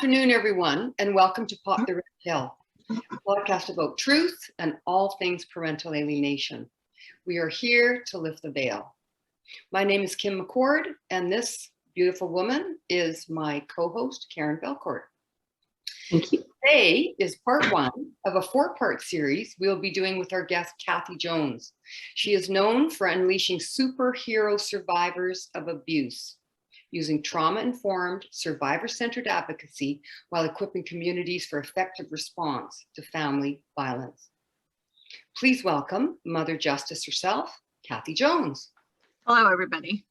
afternoon, everyone, and welcome to Pop the Red Pill, a podcast about truth and all things parental alienation. We are here to lift the veil. My name is Kim McCord, and this beautiful woman is my co-host, Karen Belcourt. Thank you. Today is part one of a four-part series we'll be doing with our guest, Kathy Jones. She is known for unleashing superhero survivors of abuse, using trauma-informed, survivor-centered advocacy while equipping communities for effective response to family violence. Please welcome Mother Justice herself, Kathy Jones. Hello, everybody.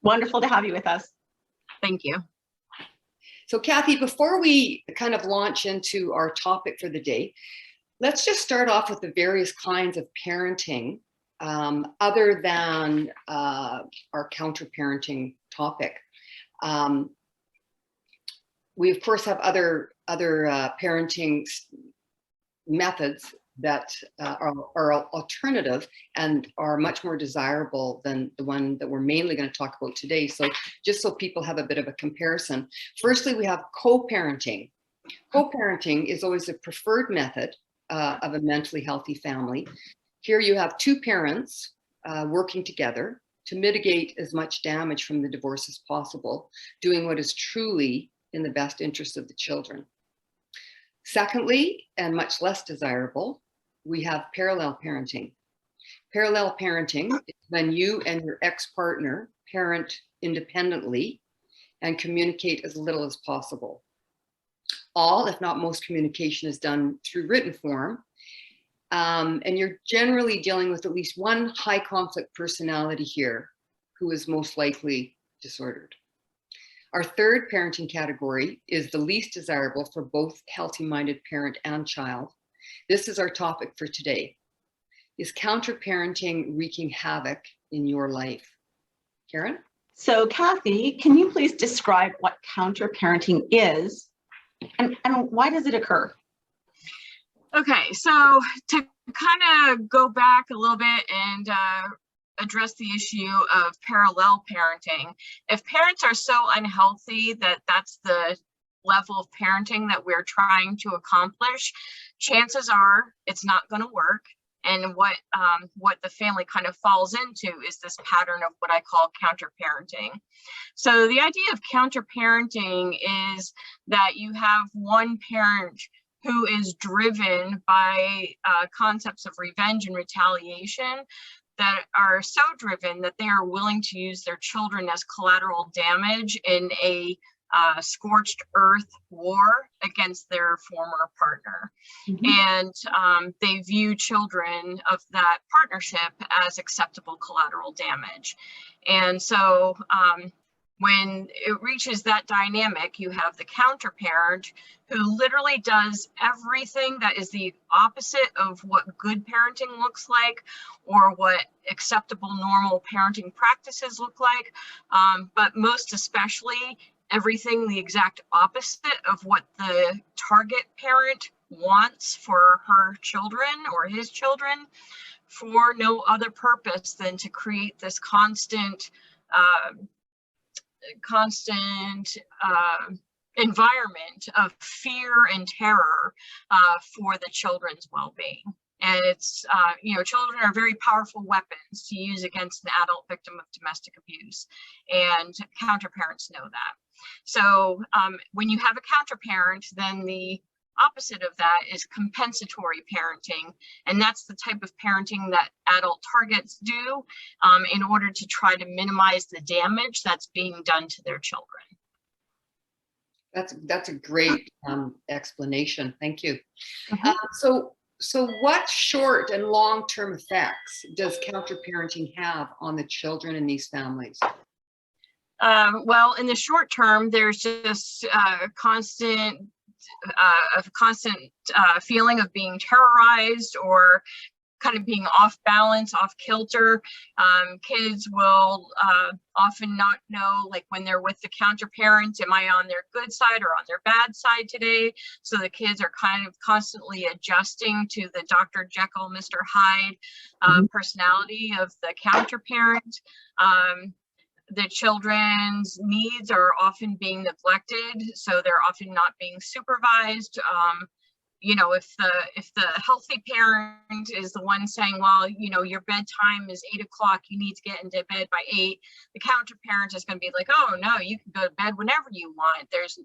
Wonderful to have you with us. Thank you. So Kathy, before we kind of launch into our topic for the day, let's just start off with the various kinds of parenting other than our counter-parenting topic. We of course have other parenting methods that are alternative and are much more desirable than the one that we're mainly going to talk about today. So just so people have a bit of a comparison. Firstly, we have co-parenting. Co-parenting is always a preferred method of a mentally healthy family. Here you have two parents working together to mitigate as much damage from the divorce as possible, doing what is truly in the best interest of the children. Secondly, and much less desirable, we have parallel parenting. Parallel parenting is when you and your ex-partner parent independently and communicate as little as possible. All, if not most, communication is done through written form. And you're generally dealing with at least one high conflict personality here who is most likely disordered. Our third parenting category is the least desirable for both healthy-minded parent and child. This is our topic for today. Is counter-parenting wreaking havoc in your life? Karen? So Kathy, can you please describe what counter-parenting is and why does it occur? Okay, so to kind of go back a little bit and address the issue of parallel parenting. If parents are so unhealthy that that's the level of parenting that we're trying to accomplish, chances are it's not going to work. And what the family kind of falls into is this pattern of what I call counter-parenting. So the idea of counter-parenting is that you have one parent who is driven by concepts of revenge and retaliation that are so driven that they are willing to use their children as collateral damage in a scorched earth war against their former partner. And they view children of that partnership as acceptable collateral damage. And so when it reaches that dynamic, you have the counter parent who literally does everything that is the opposite of what good parenting looks like or what acceptable normal parenting practices look like, but most especially everything the exact opposite of what the target parent wants for her children or his children, for no other purpose than to create this constant environment of fear and terror for the children's well-being. And it's, children are very powerful weapons to use against an adult victim of domestic abuse, and counterparents know that. So when you have a counterparent, then the opposite of that is compensatory parenting. And that's the type of parenting that adult targets do in order to try to minimize the damage that's being done to their children. That's a great explanation. Thank you. So what short and long-term effects does counter-parenting have on the children in these families? Well, in the short term, there's just a constant feeling of being terrorized or kind of being off balance, off kilter. Kids will often not know, like when they're with the counter parent, am I on their good side or on their bad side today? So the kids are kind of constantly adjusting to the Dr. Jekyll, Mr. Hyde personality of the counter parent. the children's needs are often being neglected, so they're often not being supervised. You know, if the healthy parent is the one saying, well, you know, your bedtime is 8 o'clock, you need to get into bed by 8, the counter parent is going to be like, oh no, you can go to bed whenever you want. There's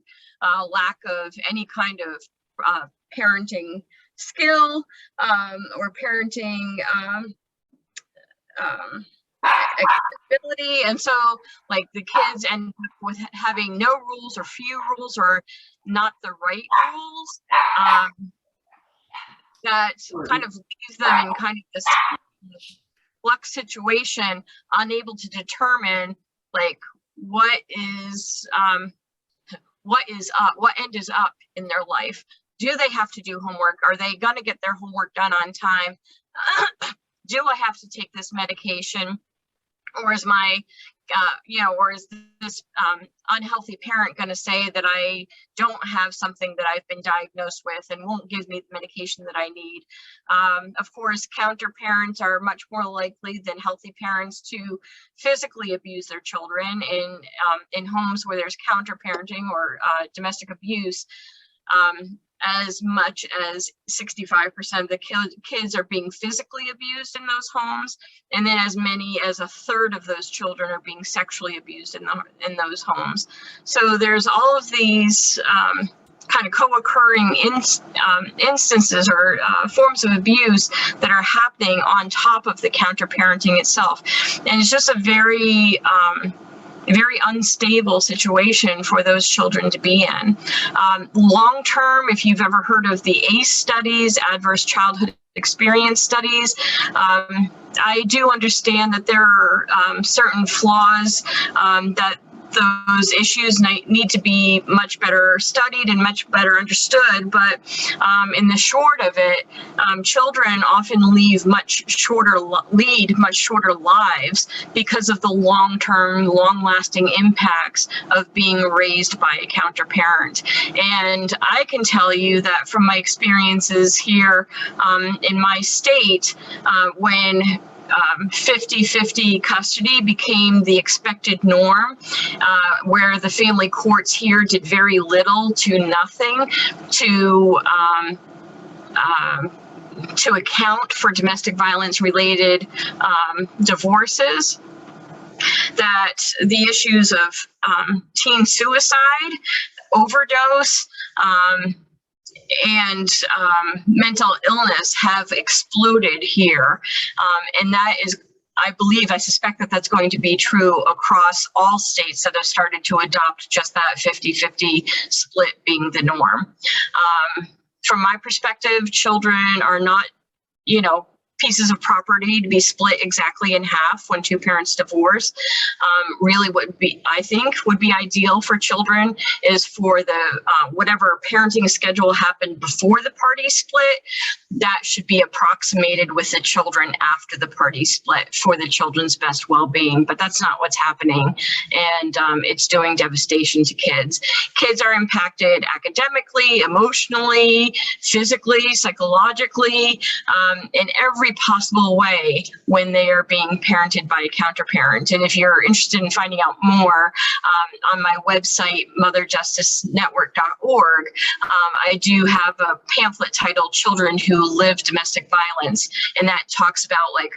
a lack of any kind of parenting skill or parenting accountability. And so like the kids end up with having no rules or few rules or not the right rules, that kind of leaves them in kind of this flux situation, unable to determine like what end is up in their life. Do they have to do homework? Are they going to get their homework done on time? Do I have to take this medication? Or is my, or is this unhealthy parent going to say that I don't have something that I've been diagnosed with and won't give me the medication that I need? Of course, counter parents are much more likely than healthy parents to physically abuse their children in homes where there's counter parenting or domestic abuse. As much as 65% of the kids are being physically abused in those homes, and then as many as a third of those children are being sexually abused in those homes. So there's all of these kind of co-occurring instances or forms of abuse that are happening on top of the counter-parenting itself. And it's just a very unstable situation for those children to be in. Long term, if you've ever heard of the ACE studies, adverse childhood experience studies, I do understand that there are certain flaws that those issues need to be much better studied and much better understood. But in the short of it, children often lead much shorter lives because of the long-term, long-lasting impacts of being raised by a counter-parent. And I can tell you that from my experiences here in my state, when 50-50 custody became the expected norm, where the family courts here did very little to nothing to account for domestic violence related divorces, that the issues of teen suicide, overdose, and mental illness have exploded here. And that is, I suspect that that's going to be true across all states that have started to adopt just that 50-50 split being the norm. From my perspective, children are not, pieces of property to be split exactly in half when two parents divorce. Really I think would be ideal for children is for the whatever parenting schedule happened before the party split, that should be approximated with the children after the party split for the children's best well-being. But that's not what's happening, and it's doing devastation to kids. Kids are impacted academically, emotionally, physically, psychologically, in every possible way when they are being parented by a counter-parent. And if you're interested in finding out more, on my website, motherjusticenetwork.org, I do have a pamphlet titled Children Who Live Domestic Violence, and that talks about, like,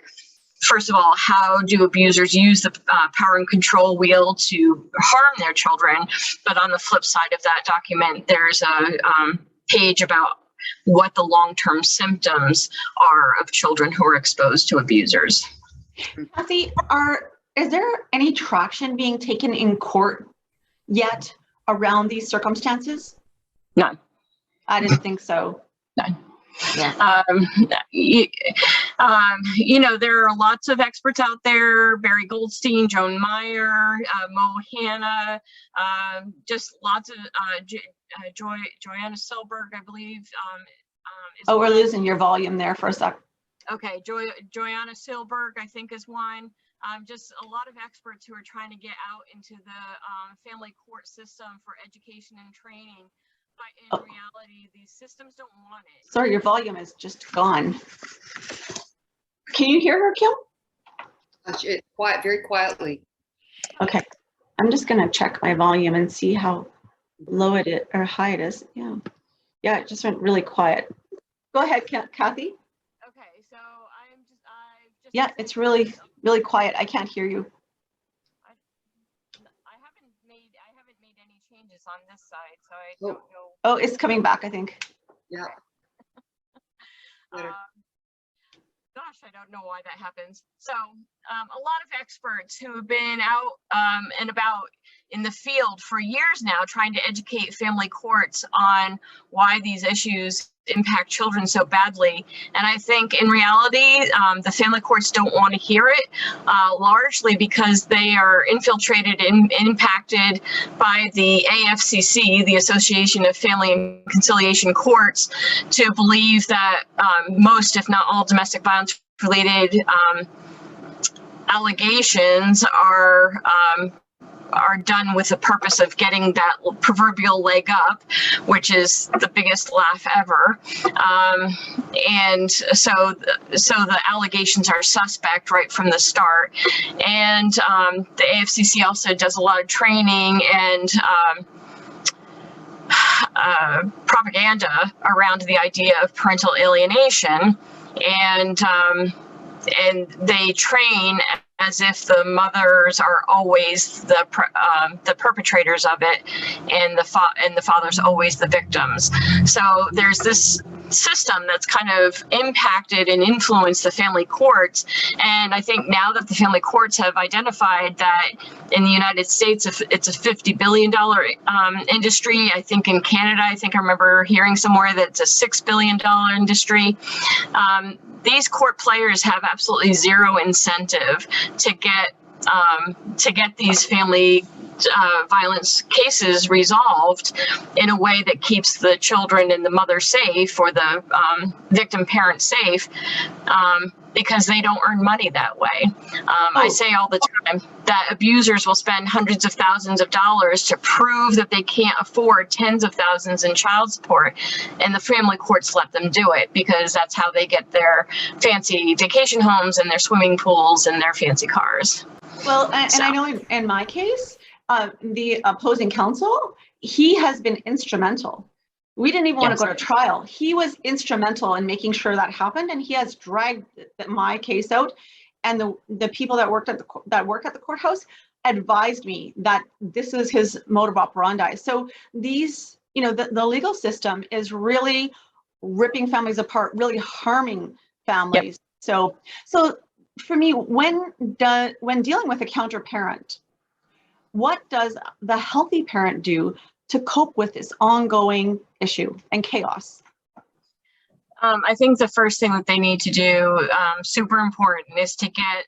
first of all, how do abusers use the power and control wheel to harm their children? But on the flip side of that document, there's a page about what the long-term symptoms are of children who are exposed to abusers. Kathy, is there any traction being taken in court yet around these circumstances? None. I didn't think so. None. Yeah. There are lots of experts out there: Barry Goldstein, Joan Meyer, Mo Hanna, just lots of Joanna Silberg, I believe. We're losing your volume there for a sec. Okay, Joanna Silberg, I think, is one. Just a lot of experts who are trying to get out into the family court system for education and training. But in reality, these systems don't want it. Sorry, your volume is just gone. Can you hear her, Kim? Quiet, very quietly. Okay, I'm just gonna check my volume and see how low it is or high it is. Yeah, it just went really quiet. Go ahead, Kathy. Okay, so I've just Yeah, it's really, really quiet. I can't hear you. I haven't made any changes on this side, so I Oh. don't know. Oh, it's coming back, I think. Yeah. Better. Gosh, I don't know why that happens. So a lot of experts who have been out and about in the field for years now trying to educate family courts on why these issues impact children so badly. And I think in reality, the family courts don't want to hear it, largely because they are infiltrated and impacted by the AFCC, the Association of Family and Conciliation Courts, to believe that most, if not all, domestic violence related allegations are done with the purpose of getting that proverbial leg up, which is the biggest laugh ever. And so the allegations are suspect right from the start. And the AFCC also does a lot of training and propaganda around the idea of parental alienation. And they train as if the mothers are always the perpetrators of it, and the father's always the victims. So there's this system that's kind of impacted and influenced the family courts. And I think now that the family courts have identified that in the United States, it's a $50 billion industry. I think in Canada, I remember hearing somewhere that it's a $6 billion industry. These court players have absolutely zero incentive to get these family violence cases resolved in a way that keeps the children and the mother safe, or the victim parent safe, because they don't earn money that way. I say all the time that abusers will spend hundreds of thousands of dollars to prove that they can't afford tens of thousands in child support, and the family courts let them do it because that's how they get their fancy vacation homes and their swimming pools and their fancy cars. Well, and I know in my case, the opposing counsel, he has been instrumental. We didn't even want to go to trial. He was instrumental in making sure that happened, and he has dragged my case out. And the people that work at the courthouse advised me that this is his mode of operandi. So these, the legal system is really ripping families apart, really harming families. Yep. So for me, when dealing with a counter parent, what does the healthy parent do to cope with this ongoing issue and chaos? I think the first thing that they need to do, super important, is to get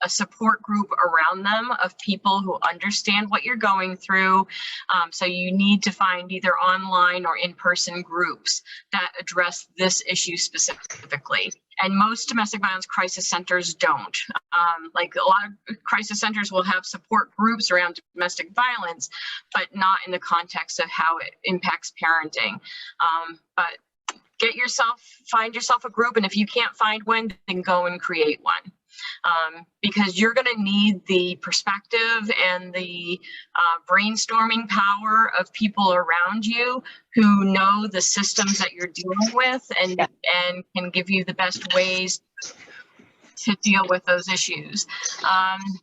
a support group around them of people who understand what you're going through. So you need to find either online or in-person groups that address this issue specifically. And most domestic violence crisis centers don't. Like a lot of crisis centers will have support groups around domestic violence, but not in the context of how it impacts parenting. But find yourself a group, and if you can't find one, then go and create one. Because you're going to need the perspective and the brainstorming power of people around you who know the systems that you're dealing with and can give you the best ways to deal with those issues.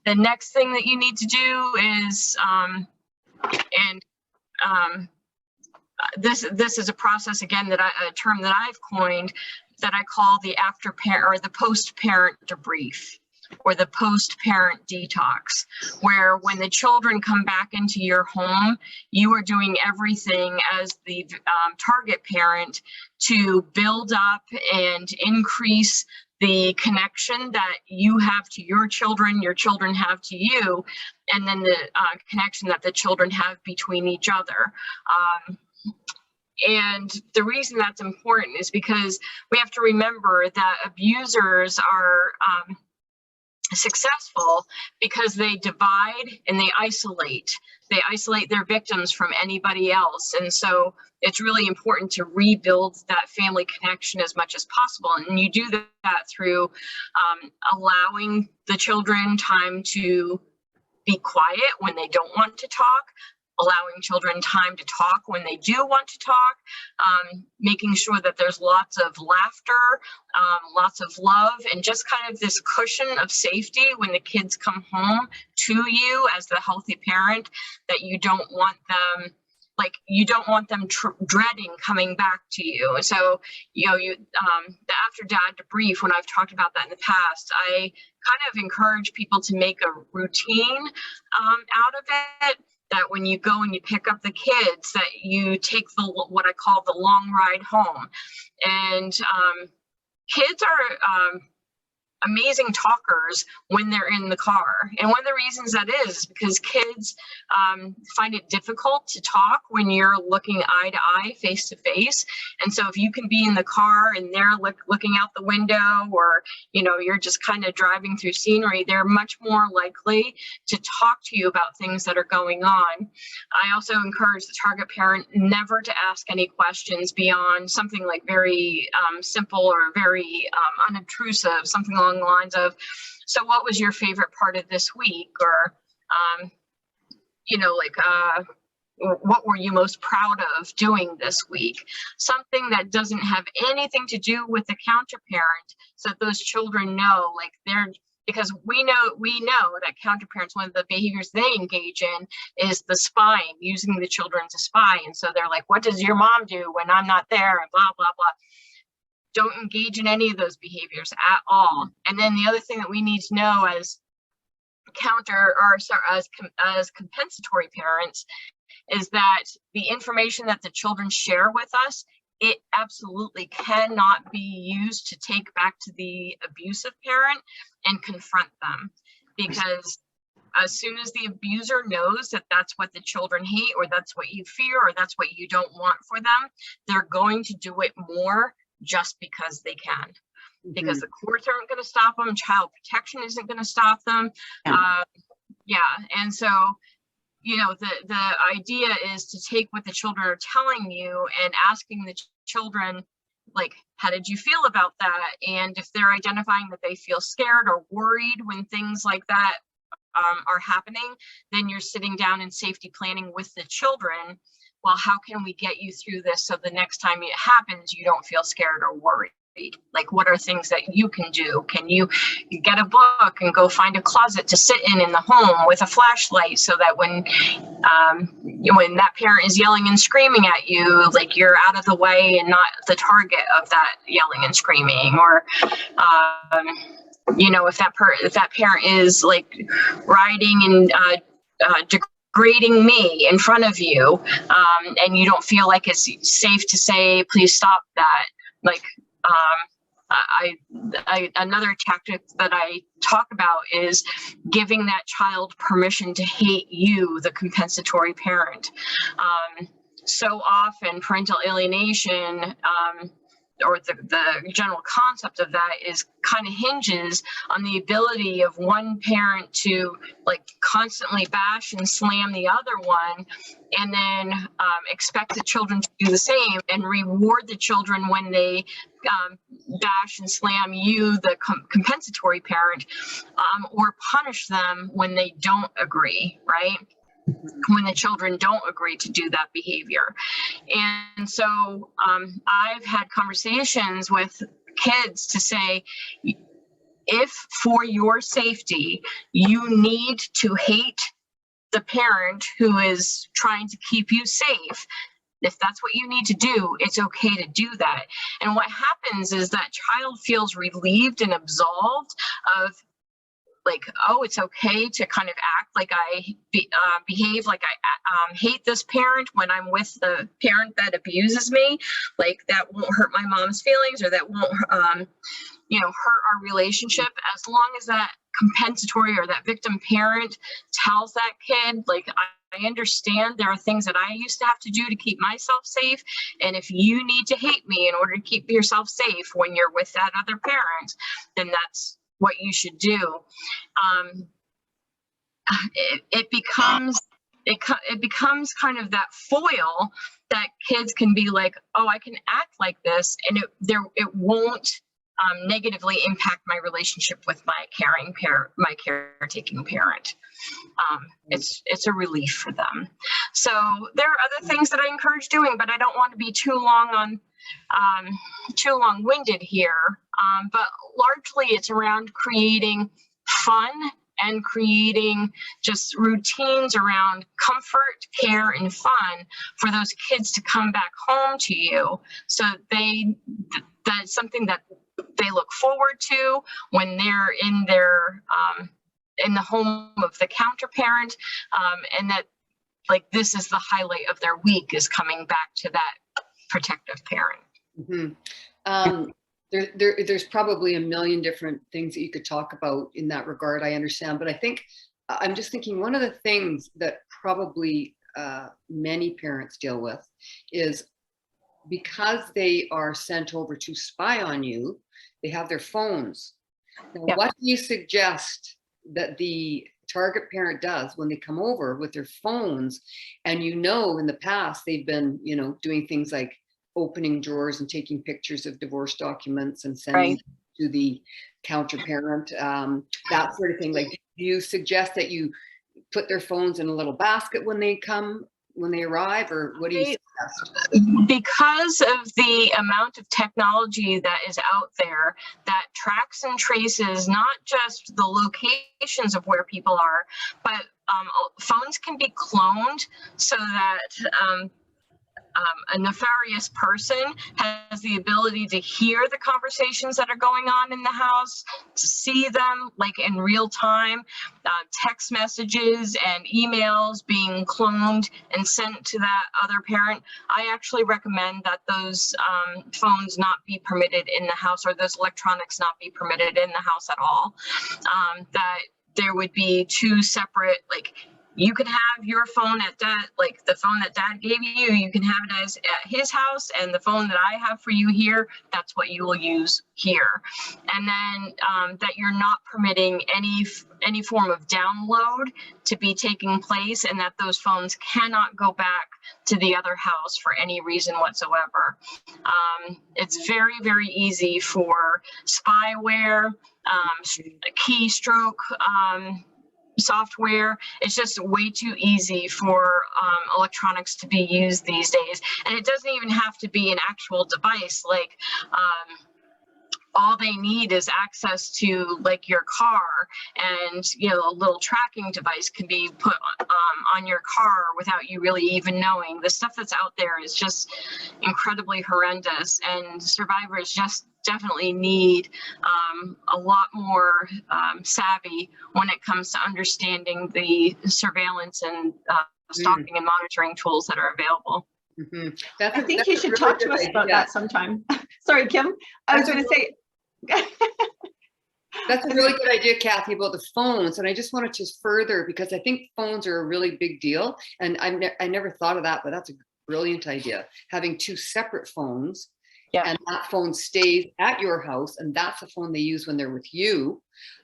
The next thing that you need to do is, this is a process, again, a term that I've coined, that I call the after-parent or the post-parent debrief, or the post-parent detox, where when the children come back into your home, you are doing everything as the target parent to build up and increase the connection that you have to your children have to you, and then the connection that the children have between each other. And the reason that's important is because we have to remember that abusers are successful because they divide and they isolate. They isolate their victims from anybody else. And so it's really important to rebuild that family connection as much as possible. And you do that through allowing the children time to be quiet when they don't want to talk, allowing children time to talk when they do want to talk, making sure that there's lots of laughter, lots of love, and just kind of this cushion of safety when the kids come home to you as the healthy parent, that you don't want them, like, you don't want them dreading coming back to you. So, you know, the after dad debrief, when I've talked about that in the past, I kind of encourage people to make a routine out of it, that when you go and you pick up the kids, that you take what I call the long ride home. And kids are amazing talkers when they're in the car. And one of the reasons that is because kids find it difficult to talk when you're looking eye to eye, face to face. And so if you can be in the car and they're looking out the window, or, you know, you're just kind of driving through scenery, they're much more likely to talk to you about things that are going on. I also encourage the target parent never to ask any questions beyond something like very simple or very unobtrusive, something along the lines of, so what was your favorite part of this week? Or, you know, like, what were you most proud of doing this week? Something that doesn't have anything to do with the counter parent, so that those children know, like, because we know that counter parents, one of the behaviors they engage in is the spying, using the children to spy. And so they're like, what does your mom do when I'm not there? And blah, blah, blah. Don't engage in any of those behaviors at all. And then the other thing that we need to know as as compensatory parents is that the information that the children share with us, it absolutely cannot be used to take back to the abusive parent and confront them. Because as soon as the abuser knows that that's what the children hate, or that's what you fear, or that's what you don't want for them, they're going to do it more just because they can. Because the courts aren't going to stop them, child protection isn't going to stop them. Yeah, and so, you know, the idea is to take what the children are telling you and asking the children, like, how did you feel about that? And if they're identifying that they feel scared or worried when things like that are happening, then you're sitting down in safety planning with the children. Well, how can we get you through this so the next time it happens, you don't feel scared or worried? Like, what are things that you can do? Can you get a book and go find a closet to sit in the home with a flashlight, so that when that parent is yelling and screaming at you, like, you're out of the way and not the target of that yelling and screaming? Or you know, if that parent is like riding and degrading me in front of you, and you don't feel like it's safe to say, please stop that. Like, another tactic that I talk about is giving that child permission to hate you, the compensatory parent. So often parental alienation, or the general concept of that, is kind of hinges on the ability of one parent to, like, constantly bash and slam the other one, and then expect the children to do the same, and reward the children when they bash and slam you, the compensatory parent, or punish them when they don't agree, right? When the children don't agree to do that behavior. And so I've had conversations with kids to say, if for your safety, you need to hate the parent who is trying to keep you safe, if that's what you need to do, it's okay to do that. And what happens is that child feels relieved and absolved of, like, oh, it's okay to kind of act like I behave like I hate this parent when I'm with the parent that abuses me. Like, that won't hurt my mom's feelings, or that won't, hurt our relationship, as long as that compensatory or that victim parent tells that kid, like, I understand there are things that I used to have to do to keep myself safe. And if you need to hate me in order to keep yourself safe when you're with that other parent, then that's what you should do. It becomes kind of that foil that kids can be like, oh, I can act like this, and it won't negatively impact my relationship with my caretaking parent. It's a relief for them. So there are other things that I encourage doing, but I don't want to be too long-winded here. But largely it's around creating fun and creating just routines around comfort, care, and fun for those kids to come back home to you. So that's something that they look forward to when they're in their in the home of the counter parent, and that like this is the highlight of their week, is coming back to that protective parent. Mm-hmm. There's probably a million different things that you could talk about in that regard, I understand, but I think I'm just thinking one of the things that probably many parents deal with is because they are sent over to spy on you, they have their phones. Now, Yep. what do you suggest that the target parent does when they come over with their phones, and in the past they've been, doing things like opening drawers and taking pictures of divorce documents and sending them to the counter parent, that sort of thing. Like, do you suggest that you put their phones in a little basket when they arrive, or what do you suggest? Because of the amount of technology that is out there that tracks and traces not just the locations of where people are, but phones can be cloned so that a nefarious person has the ability to hear the conversations that are going on in the house, to see them like in real time, text messages and emails being cloned and sent to that other parent. I actually recommend that those phones not be permitted in the house, or those electronics not be permitted in the house at all. That there would be two separate, like, you can have your phone at dad, like the phone that dad gave you, you can have it at his house, and the phone that I have for you here, that's what you will use here. And then that you're not permitting any form of download to be taking place, and that those phones cannot go back to the other house for any reason whatsoever. It's very, very easy for spyware, keystroke, software. It's just way too easy for electronics to be used these days. And it doesn't even have to be an actual device. Like all they need is access to like your car, and a little tracking device can be put on your car without you really even knowing. The stuff that's out there is just incredibly horrendous, and survivors just definitely need a lot more savvy when it comes to understanding the surveillance and stalking and monitoring tools that are available. Mm-hmm. I think you should talk to us about that sometime. Sorry, Kim. I was going to say. That's a really good idea, Kathy, about the phones. And I just wanted to further, because I think phones are a really big deal. And I never thought of that, but that's a brilliant idea. Having two separate phones. Yeah. And that phone stays at your house, and that's the phone they use when they're with you.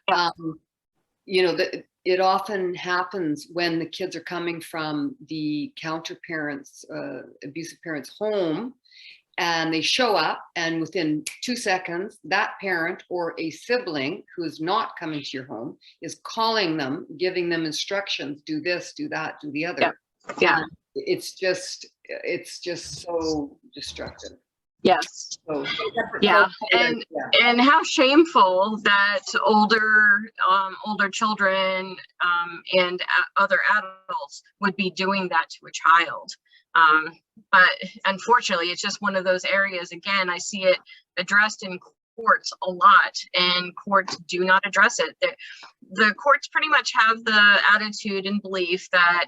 Yeah. It often happens when the kids are coming from the counter parents, abusive parents' home, and they show up, and within 2 seconds, that parent or a sibling who is not coming to your home is calling them, giving them instructions: do this, do that, do the other. Yeah. It's just so destructive. Yes. So, yeah. And how shameful that older children and other adults would be doing that to a child. But unfortunately, it's just one of those areas. Again, I see it addressed in courts a lot, and courts do not address it. The courts pretty much have the attitude and belief that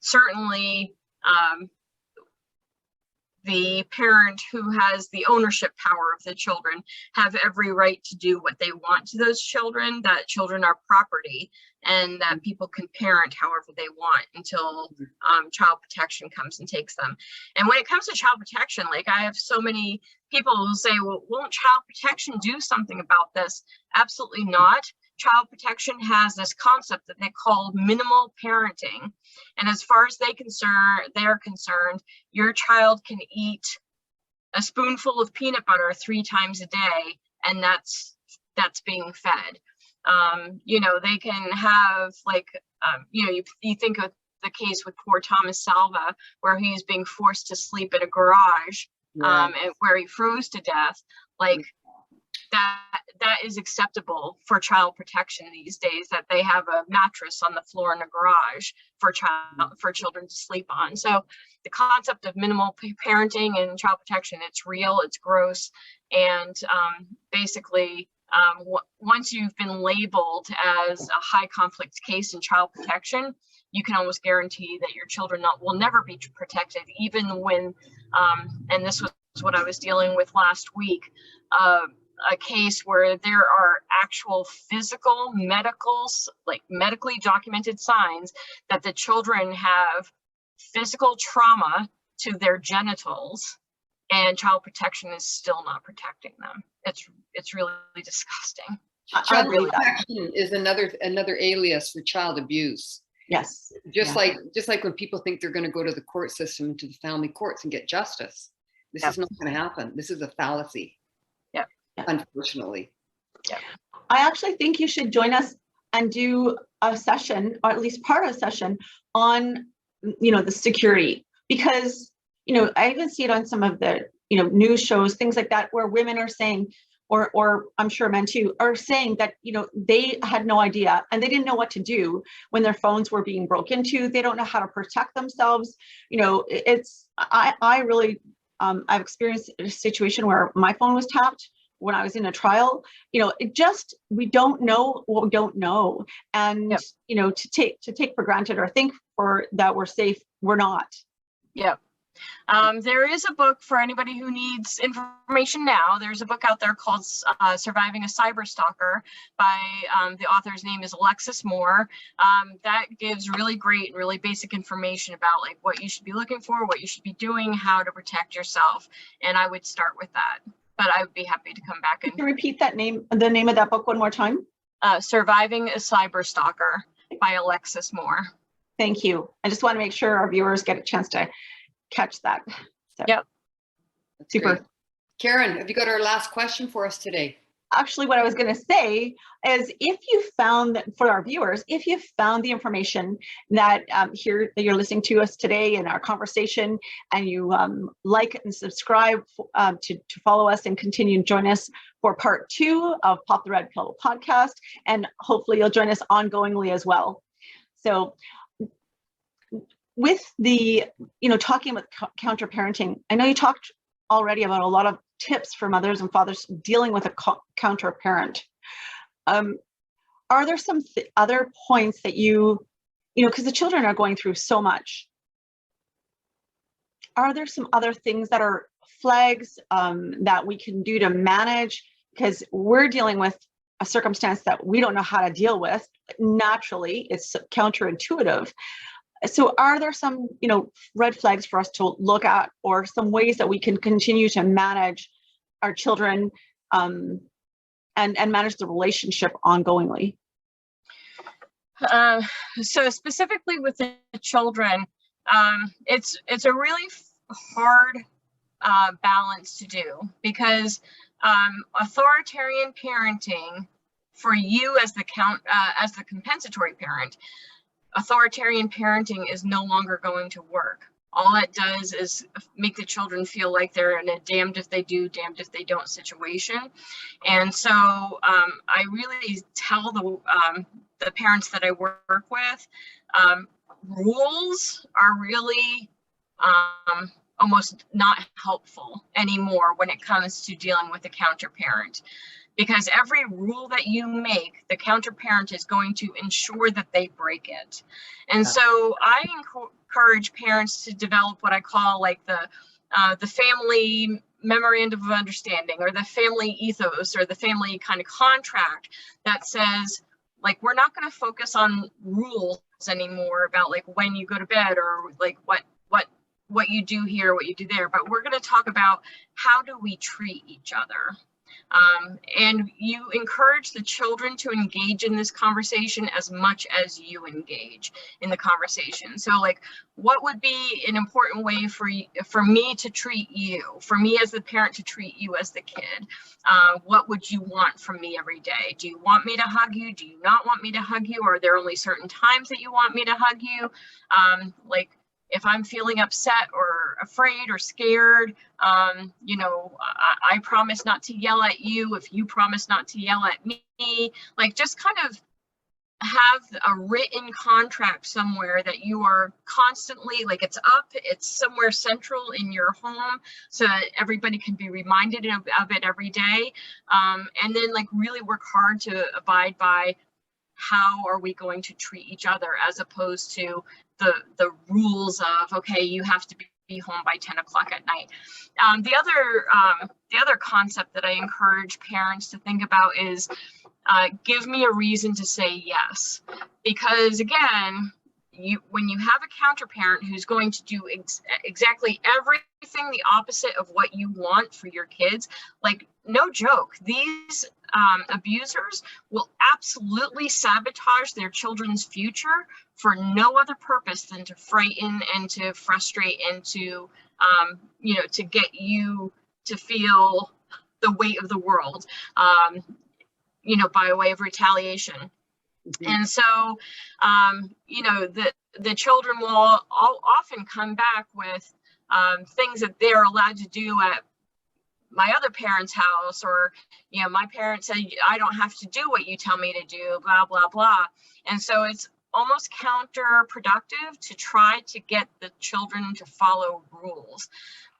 certainly the parent who has the ownership power of the children have every right to do what they want to those children, that children are property, and that people can parent however they want until child protection comes and takes them. And when it comes to child protection, like I have so many people who say, well, won't child protection do something about this? Absolutely not. Child protection has this concept that they call minimal parenting. And as far as they're concerned, your child can eat a spoonful of peanut butter 3 times a day, and that's being fed. You know, they can have like, you know, you think of the case with poor Thomas Salva, where he's being forced to sleep in a garage, Yeah. and where he froze to death. Like that is acceptable for child protection these days, that they have a mattress on the floor in a garage for children to sleep on. So the concept of minimal parenting and child protection, it's real, it's gross, and basically once you've been labeled as a high conflict case in child protection, you can almost guarantee that your children will never be protected, even when, and this was what I was dealing with last week, a case where there are actual physical, medically documented signs that the children have physical trauma to their genitals, and child protection is still not protecting them. It's really disgusting. Child protection is another alias for child abuse. Yes. Just like when people think they're going to go to the court system and to the family courts and get justice. This is not going to happen. This is a fallacy. Yep. Unfortunately. Yep. I actually think you should join us and do a session, or at least part of a session, on, you know, the security, because, you know, I even see it on some of the, you know, news shows, things like that, where women are saying, or I'm sure men too, are saying that, you know, they had no idea and they didn't know what to do when their phones were being broken into. They don't know how to protect themselves. You know, I really, I've experienced a situation where my phone was tapped when I was in a trial. You know, we don't know what we don't know. And, yep. You know, to take for granted or think that we're safe, we're not. Yep. There is a book for anybody who needs information now. There's a book out there called Surviving a Cyber Stalker by the author's name is Alexis Moore. That gives really great and really basic information about like what you should be looking for, what you should be doing, how to protect yourself. And I would start with that, but I would be happy to come back and repeat the name of that book one more time. Surviving a Cyber Stalker by Alexis Moore. Thank you. I just want to make sure our viewers get a chance to catch that. So, yep. That's super. Great. Karen, have you got our last question for us today? Actually, what I was going to say is, if you found that, for our viewers, if you found the information that here that you're listening to us today in our conversation, and you like and subscribe to follow us and continue to join us for part 2 of Pop the Red Pill podcast, and hopefully you'll join us ongoingly as well. So with the, you know, talking about counter parenting, I know you talked already about a lot of tips for mothers and fathers dealing with a counter parent. Are there some other points that you know, because the children are going through so much, are there some other things that are flags that we can do to manage? Because we're dealing with a circumstance that we don't know how to deal with. Naturally, it's counterintuitive. So are there some, you know, red flags for us to look at, or some ways that we can continue to manage our children and manage the relationship ongoingly? So specifically with the children, it's a really hard balance to do, because authoritarian parenting for you as the compensatory parent, authoritarian parenting is no longer going to work. All it does is make the children feel like they're in a damned if they do, damned if they don't situation. And so I really tell the parents that I work with, rules are really almost not helpful anymore when it comes to dealing with a counter parent. Because every rule that you make, the counter parent is going to ensure that they break it. And so I encourage parents to develop what I call like the family memorandum of understanding, or the family ethos, or the family kind of contract that says, like, we're not going to focus on rules anymore about like when you go to bed, or like what you do here, what you do there, but we're going to talk about how do we treat each other. And you encourage the children to engage in this conversation as much as you engage in the conversation. So like, what would be an important way for me to treat you, for me as the parent to treat you as the kid? What would you want from me every day? Do you want me to hug you? Do you not want me to hug you? Or are there only certain times that you want me to hug you? Like, if I'm feeling upset or afraid or scared, you know, I promise not to yell at you if you promise not to yell at me. Like, just kind of have a written contract somewhere that you are constantly, like, it's up, it's somewhere central in your home so that everybody can be reminded of it every day. And then like really work hard to abide by how are we going to treat each other, as opposed to the rules of, okay, you have to be home by 10 o'clock at night. The other concept that I encourage parents to think about is give me a reason to say yes. Because again, when you have a counter parent who's going to do exactly everything the opposite of what you want for your kids, like, no joke, these abusers will absolutely sabotage their children's future for no other purpose than to frighten and to frustrate and to, you know, to get you to feel the weight of the world, you know, by way of retaliation. Mm-hmm. And so, you know, the children will often come back with things that they're allowed to do at my other parent's house, or, you know, my parents said, I don't have to do what you tell me to do, blah, blah, blah. And so it's almost counterproductive to try to get the children to follow rules.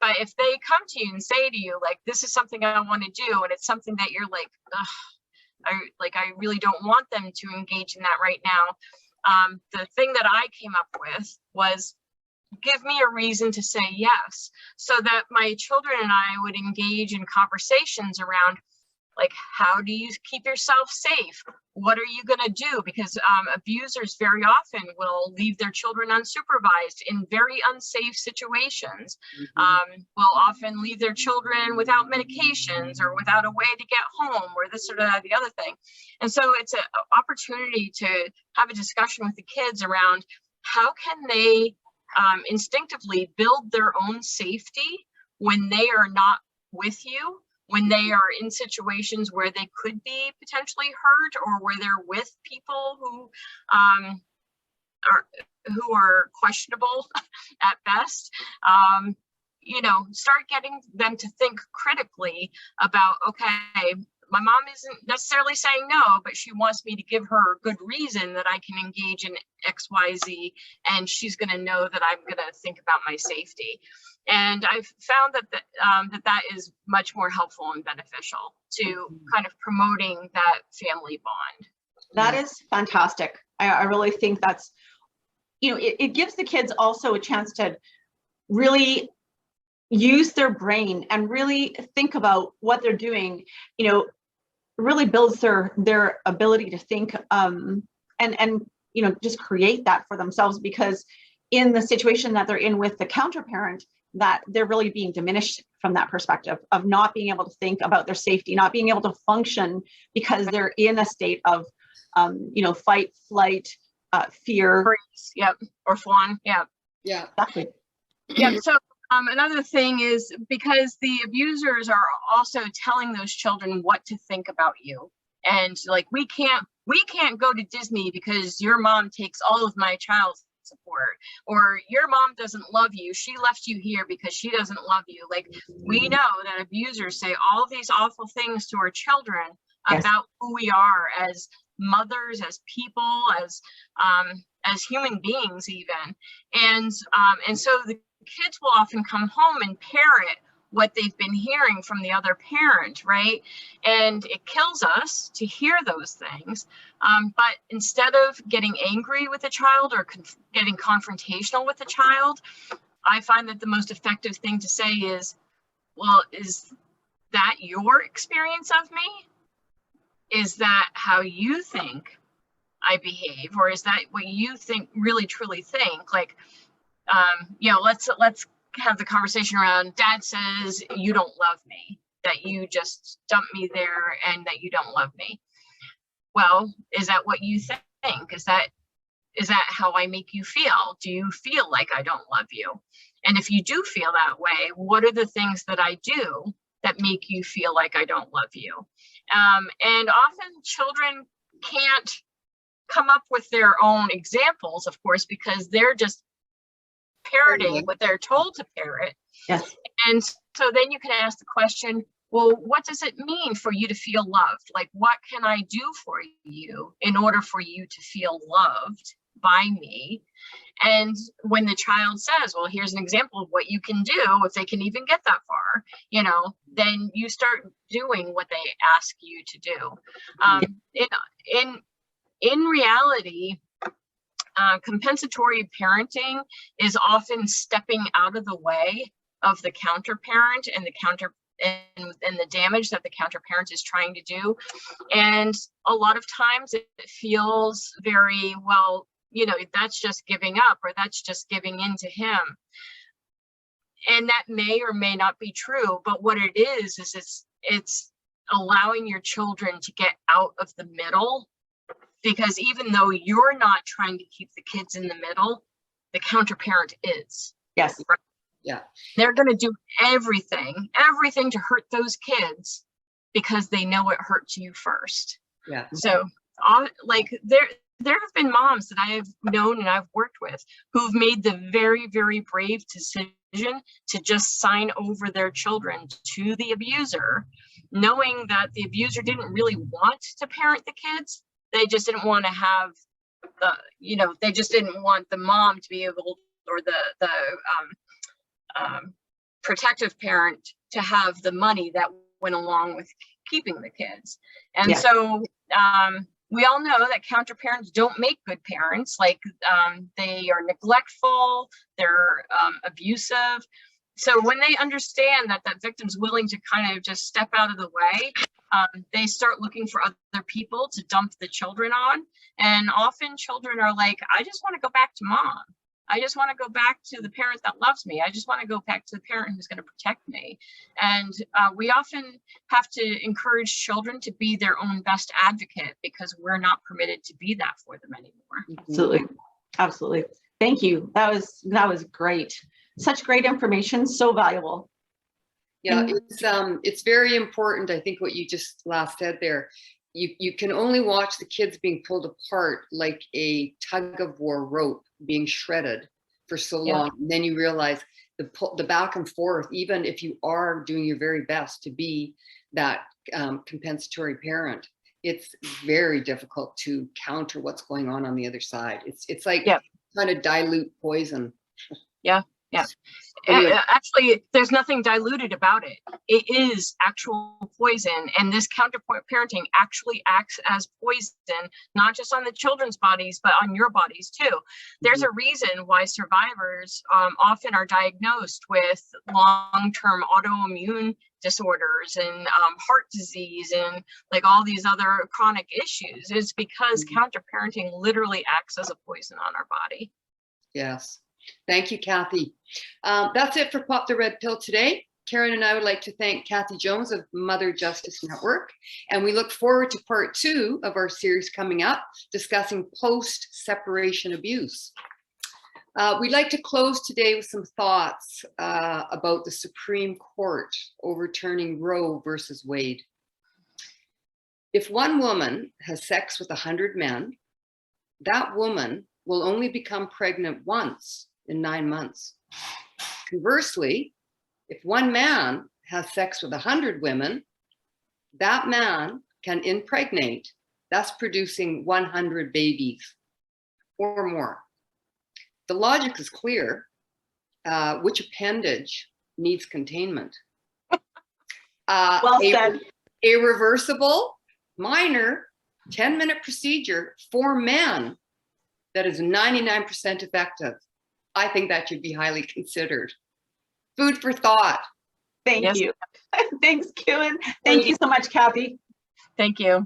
But if they come to you and say to you, like, this is something I want to do, and it's something that you're like, ugh, I really don't want them to engage in that right now. The thing that I came up with was, give me a reason to say yes, so that my children and I would engage in conversations around, like, how do you keep yourself safe? What are you going to do? Because abusers very often will leave their children unsupervised in very unsafe situations. Mm-hmm. Will often leave their children without medications or without a way to get home, or this or that, the other thing. And so it's an opportunity to have a discussion with the kids around how can they instinctively build their own safety when they are not with you, when they are in situations where they could be potentially hurt, or where they're with people who are questionable at best. You know, start getting them to think critically about, okay, my mom isn't necessarily saying no, but she wants me to give her a good reason that I can engage in X, Y, Z, and she's going to know that I'm going to think about my safety. And I've found that that is much more helpful and beneficial to kind of promoting that family bond. That is fantastic. I really think that's, you know, it gives the kids also a chance to really use their brain and really think about what they're doing. You know, really builds their ability to think and you know, just create that for themselves, because in the situation that they're in with the counter parent, that they're really being diminished from that perspective of not being able to think about their safety, not being able to function because they're in a state of you know, fight, flight, fear. Freeze, yep, or fawn, yeah. Exactly. Yeah. So another thing is, because the abusers are also telling those children what to think about you, and like, we can't go to Disney because your mom takes all of my child's support, or your mom doesn't love you, she left you here because she doesn't love you. Like, we know that abusers say all these awful things to our children about who we are as mothers, as people, as human beings even. And so the kids will often come home and parrot what they've been hearing from the other parent, right? And it kills us to hear those things. But instead of getting angry with a child or getting confrontational with a child, I find that the most effective thing to say is, well, is that your experience of me? Is that how you think I behave? Or is that what you think, really truly think? Like, you know, let's have the conversation around, Dad says you don't love me. that you just dump me there and that you don't love me. Well, is that what you think? Is that how I make you feel? Do you feel like I don't love you? And if you do feel that way, what are the things that I do that make you feel like I don't love you? And often children can't come up with their own examples, of course, because they're just parroting what they're told to parrot. Yes. And so then you can ask the question, well, what does it mean for you to feel loved? Like, what can I do for you in order for you to feel loved by me? And when the child says, well, here's an example of what you can do, if they can even get that far, you know, then you start doing what they ask you to do. In reality, compensatory parenting is often stepping out of the way of the counter parent and the damage that the counter parent is trying to do. And a lot of times it feels very, well, you know, that's just giving up, or that's just giving in to him. And that may or may not be true, but what it is it's allowing your children to get out of the middle, because even though you're not trying to keep the kids in the middle, the counter parent is. Yes. Right? Yeah. They're going to do everything to hurt those kids because they know it hurts you first. Yeah. So like there have been moms that I have known and I've worked with who've made the very, very brave decision to just sign over their children to the abuser, knowing that the abuser didn't really want to parent the kids. They just didn't want to have they just didn't want the mom to be able, or the protective parent to have the money that went along with keeping the kids. And Yeah. so we all know that counter parents don't make good parents. Like they are neglectful, they're abusive. So when they understand that that victim's willing to kind of just step out of the way, they start looking for other people to dump the children on. And often children are like, I just want to go back to mom. I just want to go back to the parent that loves me. I just want to go back to the parent who's going to protect me. And we often have to encourage children to be their own best advocate, because we're not permitted to be that for them anymore. Absolutely. Absolutely. Thank you. That was great. Such great information. So valuable. Yeah, it's very important. I think what you just last said there, you can only watch the kids being pulled apart like a tug of war rope being shredded for so long. And then you realize the back and forth, even if you are doing your very best to be that compensatory parent, it's very difficult to counter what's going on the other side. It's like trying to dilute poison. Yeah. Anyway. Actually, there's nothing diluted about it. It is actual poison. And this counter parenting actually acts as poison, not just on the children's bodies, but on your bodies too. There's a reason why survivors often are diagnosed with long-term autoimmune disorders and heart disease and like all these other chronic issues. It's because counter parenting literally acts as a poison on our body. Yes. Thank you, Kathy. That's it for Pop the Red Pill today. Karen and I would like to thank Kathy Jones of Mother Justice Network, and we look forward to part 2 of our series coming up, discussing post-separation abuse. We'd like to close today with some thoughts about the Supreme Court overturning Roe versus Wade. If one woman has sex with 100 men, that woman will only become pregnant once in 9 months. Conversely, if one man has sex with 100 women, that man can impregnate, thus producing 100 babies or more. The logic is clear. Which appendage needs containment? Well said. A reversible, minor, 10-minute procedure for men that is 99% effective. I think that should be highly considered. Food for thought. Thank you. Thanks, Karen. Thank you so much, Kathy. Thank you.